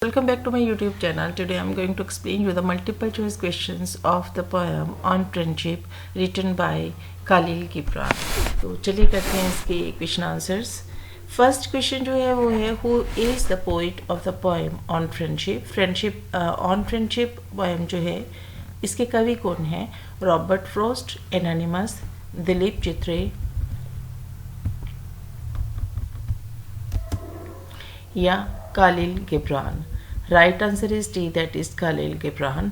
welcome back to my YouTube channel. Today I'm going to explain you the multiple choice questions of the poem on friendship written by Khalil Gibran. तो चलिए करते हैं इसके question answers. First question जो है वो है who is the poet of the poem on friendship on friendship poem जो है इसके कवि कौन हैं? रॉबर्ट फ्रॉस्ट, एनोनिमस, दिलीप चित्रे या Khalil Gibran. Right answer is D, that is Khalil Gibran.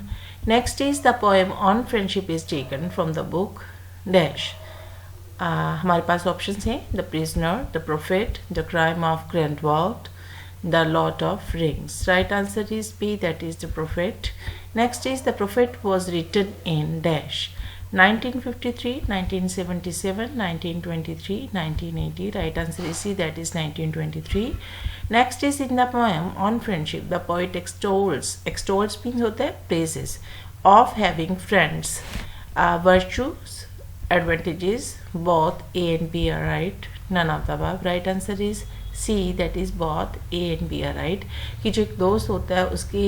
Next is the poem on friendship is taken from the book dash. हमारे पास options हैं The Prisoner, The Prophet, The Crime of Grindelwald, The Lord of Rings. Right answer is B, that is The Prophet. Next is The Prophet was written in dash. 1953, 1977, 1923, 1980. Right answer is C, that is 1923. Next is in the poem on friendship, the poet extols means होता है praises of having friends, virtues, advantages, both A and B are right, none of the above. Right answer is C, that is both A and B are right. कि जो एक दोस्त होता है उसकी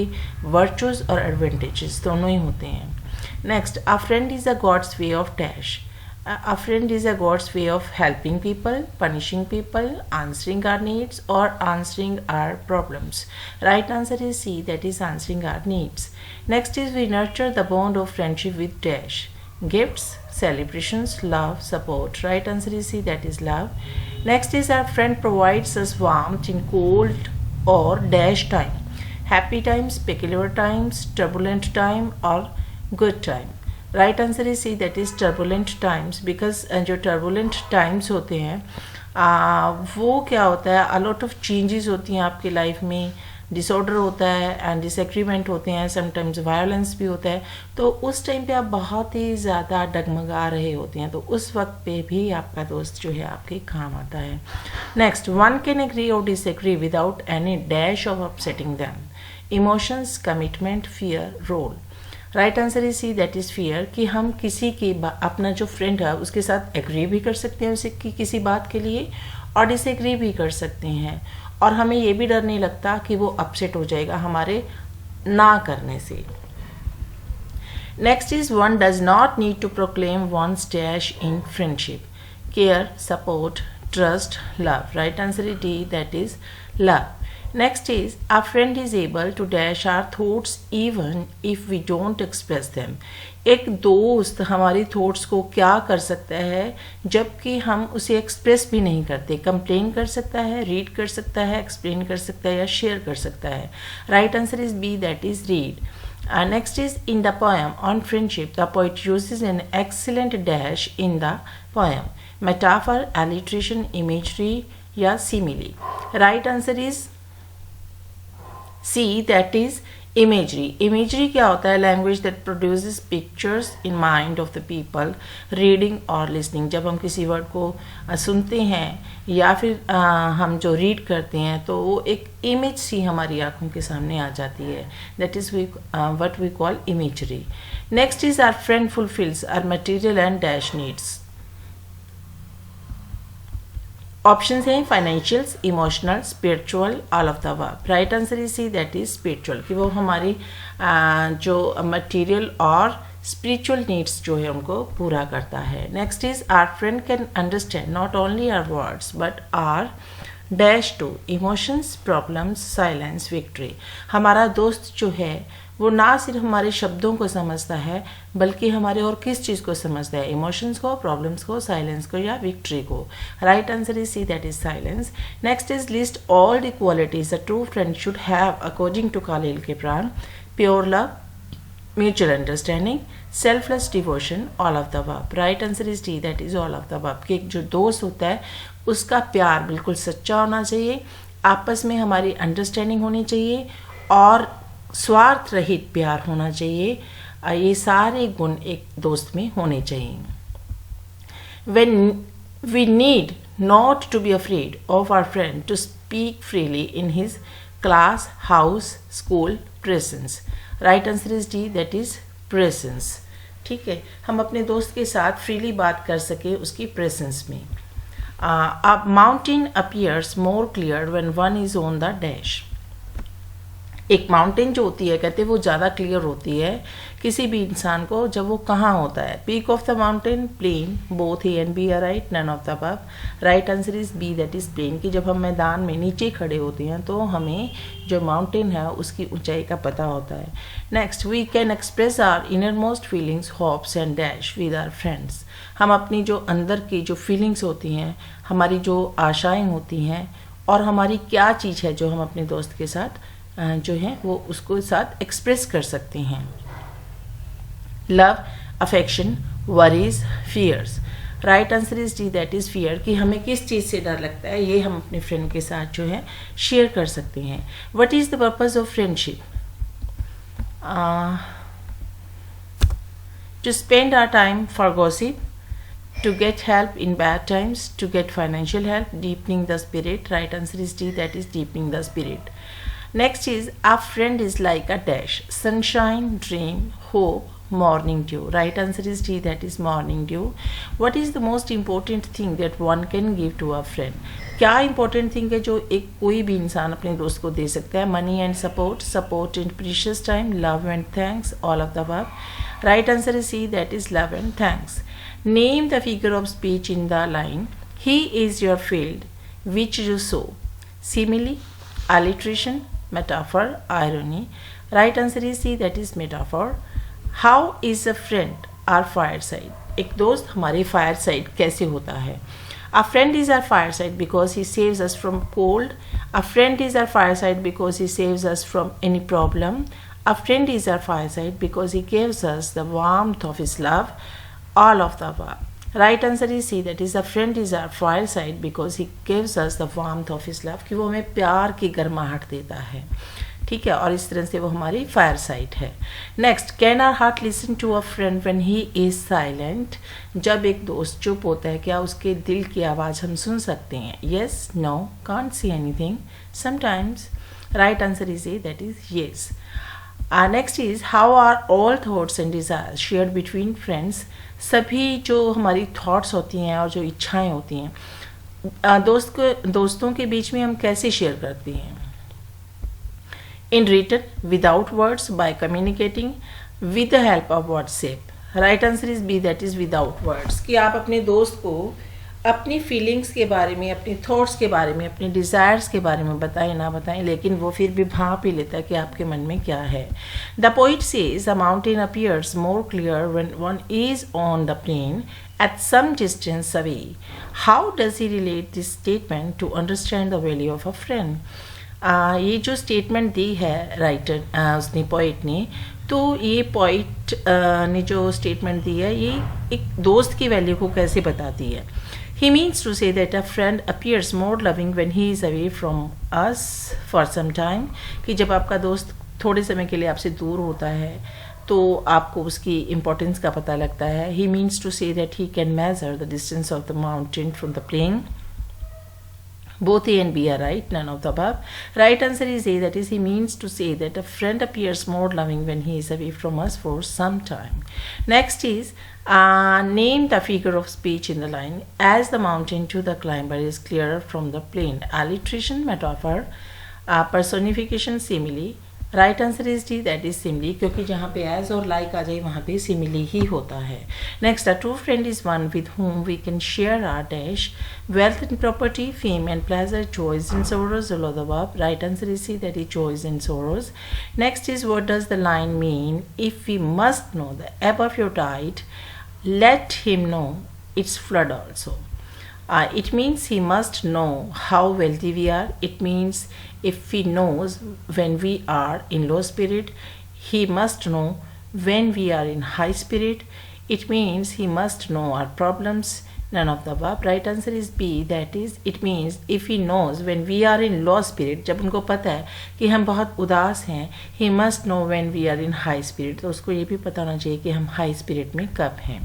virtues और advantages दोनों ही होते हैं. Next, a friend is a God's way of dash. A friend is a God's way of helping people, punishing people, answering our needs, or answering our problems. Right answer is C, that is answering our needs. Next is we nurture the bond of friendship with dash. Gifts, celebrations, love, support. Right answer is C, that is love. Next is our friend provides us warmth in cold or dash time. Happy times, peculiar times, turbulent time, or good time. Right answer is C, that is turbulent times. Because जो turbulent times होते हैं वो क्या होता है, a lot of changes होती हैं आपकी लाइफ में, डिसऑर्डर होता है एंड डिसएग्रीमेंट होते हैं, समटाइम्स वायलेंस भी होता है. तो उस टाइम पे आप बहुत ही ज़्यादा डगमगा रहे होते हैं, तो उस वक्त पे भी आपका दोस्त जो है आपके काम आता है. Next, one can agree or disagree without any dash of upsetting them. Emotions, commitment, fear, role. Right answer is C, that is fear. कि हम किसी की अपना जो फ्रेंड है उसके साथ एग्री भी कर सकते हैं उसे कि किसी बात के लिए, और डिसएग्री भी कर सकते हैं, और हमें ये भी डर नहीं लगता कि वो अपसेट हो जाएगा हमारे ना करने से. Next is one does not need to proclaim one's dash in friendship. Care, support, trust, love. Right answer is D, that is love. Next is our friend is able to dash our thoughts even if we don't express them. एक दोस्त हमारी thoughts को क्या कर सकता है जबकि हम उसे एक्सप्रेस भी नहीं करते. कंप्लेन कर सकता है, रीड कर सकता है, एक्सप्लेन कर सकता है या शेयर कर सकता है. Right answer is B, that is read. Next is in the poem on friendship, the poet uses an excellent dash in the poem. Metaphor, alliteration, imagery या simile. Right answer is C, that is imagery. Imagery क्या होता है? Language that produces pictures in mind of the people reading or listening. जब हम किसी word को सुनते हैं या फिर हम जो रीड करते हैं तो वो एक इमेज सी हमारी आंखों के सामने आ जाती है. That is what we call imagery. Next is our friend fulfills our material and dash needs. Options हैं financials, emotional, spiritual, all of the above. Right answer is C, that is spiritual. कि वो हमारी जो material और spiritual needs जो है उनको पूरा करता है. Next is our friend can understand not only our words but our dash to emotions, problems, silence, victory. हमारा दोस्त जो है वो ना सिर्फ हमारे शब्दों को समझता है बल्कि हमारे और किस चीज़ को समझता है, इमोशंस को, प्रॉब्लम्स को, साइलेंस को या विक्ट्री को. Right answer is C, that is silence. Next is list all the qualities a true friend should have according to Khalil Gibran. Pure love, mutual understanding, selfless devotion, all of the above. Right answer is D, that is all of the above. कि जो दोस्त होता है उसका प्यार बिल्कुल सच्चा होना चाहिए, आपस में हमारी अंडरस्टैंडिंग होनी चाहिए और स्वार्थ रहित प्यार होना चाहिए. ये सारे गुण एक दोस्त में होने चाहिए. When we need not to be afraid of our friend to speak freely in his class, house, school, presence. Right answer is D, that is presence. ठीक है, हम अपने दोस्त के साथ फ्रीली बात कर सके उसकी प्रेजेंस में. A mountain appears more clear when one is on the dash. एक माउंटेन जो होती है कहते हैं वो ज़्यादा क्लियर होती है किसी भी इंसान को जब वो कहाँ होता है. Peak of the mountain plain, both A and B are right, none of the above. Right answer is B, that is plain. कि जब हम मैदान में नीचे खड़े होते हैं तो हमें जो माउंटेन है उसकी ऊंचाई का पता होता है. Next, we can express our inner most feelings, hopes and dash with our friends. हम अपनी जो अंदर की जो फीलिंग्स होती हैं, हमारी जो आशाएं होती हैं और हमारी क्या चीज़ है जो हम अपने दोस्त के साथ जो है वो उसको साथ एक्सप्रेस कर सकते हैं. Love, affection, worries, fears. Right answer is D, that is fear. कि हमें किस चीज़ से डर लगता है ये हम अपने फ्रेंड के साथ जो है शेयर कर सकते हैं. What is the purpose of friendship? To spend our time for gossip, to get help in bad times, to get financial help, deepening the spirit. Right answer is D, that is deepening the spirit. Next is, a friend is like a dash, sunshine, dream, hope, morning dew. Right answer is D, that is morning dew. What is the most important thing that one can give to a friend? क्या important thing है जो एक कोई भी इंसान अपने दोस्त को दे सकता है? Money and support, support and precious time, love and thanks, all of the above. Right answer is C, that is love and thanks. Name the figure of speech in the line, he is your field, which you sow. Simile, alliteration, metaphor, irony. Right answer is C, that is metaphor. How is a friend our fireside? एक दोस्त हमारे fireside कैसे होता है? A friend is our fireside because he saves us from cold. A friend is our fireside because he saves us from any problem. A friend is our fireside because he gives us the warmth of his love. All of the above. Right answer is C, that is, a friend is our fireside because he gives us the warmth of his love. कि वो हमें प्यार की गर्माहट देता है. ठीक है, और इस तरह से वो हमारी fireside है. Next, can our heart listen to a friend when he is silent? जब एक दोस्त चुप होता है क्या उसके दिल की आवाज़ हम सुन सकते हैं? Yes, no, can't see anything. Sometimes. Right answer is A, that is yes. Next is, how are all thoughts and desires shared between friends? सभी जो हमारी थॉट्स होती हैं और जो इच्छाएं होती हैं दोस्तों के बीच में हम कैसे शेयर करते हैं? In written, without words, by communicating, with the help of WhatsApp. Right answer is B, that is without words. कि आप अपने दोस्त को अपनी फीलिंग्स के बारे में, अपनी थॉट्स के बारे में, अपने डिज़ायर्स के बारे में बताएं ना बताएं, लेकिन वो फिर भी भांप ही लेता है कि आपके मन में क्या है. The poet says a mountain appears more clear when one is on the plain at some distance away. How does he relate this statement to understand the value of a friend? ये जो statement दी है writer उसने, poet ने, तो ये poet ने जो statement दी है ये एक दोस्त की वैल्यू को कैसे बताती है? He means to say that a friend appears more loving when he is away from us for some time. कि जब आपका दोस्त थोड़े समय के लिए आपसे दूर होता है तो आपको उसकी इम्पोर्टेंस का पता लगता है. He means to say that he can measure the distance of the mountain from the plain. Both A and B are right, none of the above. Right answer is A, that is, he means to say that a friend appears more loving when he is away from us for some time. Next is, name the figure of speech in the line. As the mountain to the climber is clearer from the plain. Alliteration, metaphor, personification, simile. Right answer is D, that is simile. क्योंकि जहाँ पे as और like आ जाए वहाँ पे simile ही होता है. Next, a true friend is one with whom we can share our dash, wealth and property, fame and pleasure, joys and sorrows, all of the above. Right answer is C, that is joys and sorrows. Next is, what does the line mean? If we must know the ebb of your tide, let him know its flood also. It means he must know how wealthy we are. It means if he knows when we are in low spirit, he must know when we are in high spirit. It means he must know our problems. None of the above. Right answer is B, that is, it means if he knows when we are in low spirit, जब उनको पता है कि हम बहुत उदास हैं, he must know when we are in high spirit. तो उसको ये भी पता होना चाहिए कि हम high spirit में कब हैं.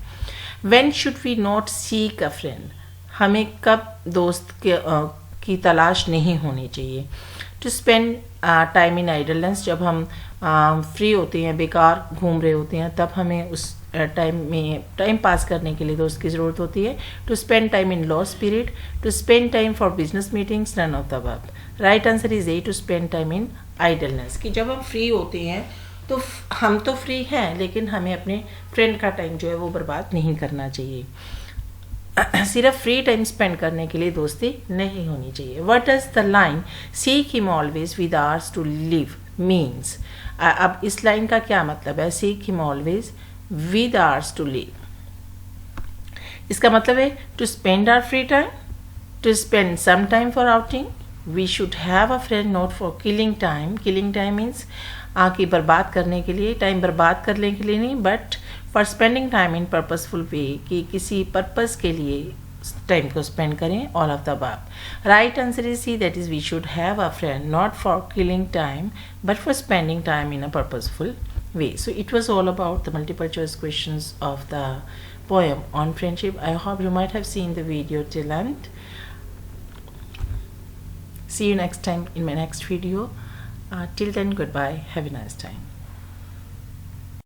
When should we not seek a friend? हमें कब दोस्त की तलाश नहीं होनी चाहिए? To spend time in idleness, जब हम फ्री होते हैं, बेकार घूम रहे होते हैं, तब हमें उस टाइम में टाइम पास करने के लिए दोस्त की ज़रूरत होती है. To spend time in low spirit, to spend time for business meetings, none of the above. Right answer is A, to spend time in idleness, कि जब हम फ्री होते हैं तो हम तो फ्री हैं लेकिन हमें अपने फ्रेंड का टाइम जो है वो बर्बाद नहीं करना चाहिए. सिर्फ फ्री टाइम स्पेंड करने के लिए दोस्ती नहीं होनी चाहिए. What does the line seek him always with hours to live means? अब इस लाइन का क्या मतलब है? Seek him always with hours to live, इसका मतलब है to spend our free time, to spend some time for outing. We should have a friend not for killing time. Killing time means आके बर्बाद करने के लिए, टाइम बर्बाद करने के लिए नहीं, but for spending time in purposeful way, कि किसी पर्पस के लिए टाइम को स्पेंड करें. All of the above. Right answer is C, that is we should have a friend not for killing time but for spending time in a purposeful way. So it was all about the multiple choice questions of the poem on friendship. I hope you might have seen the video till end. See you next time in my next video. Till then, goodbye. Have a nice time.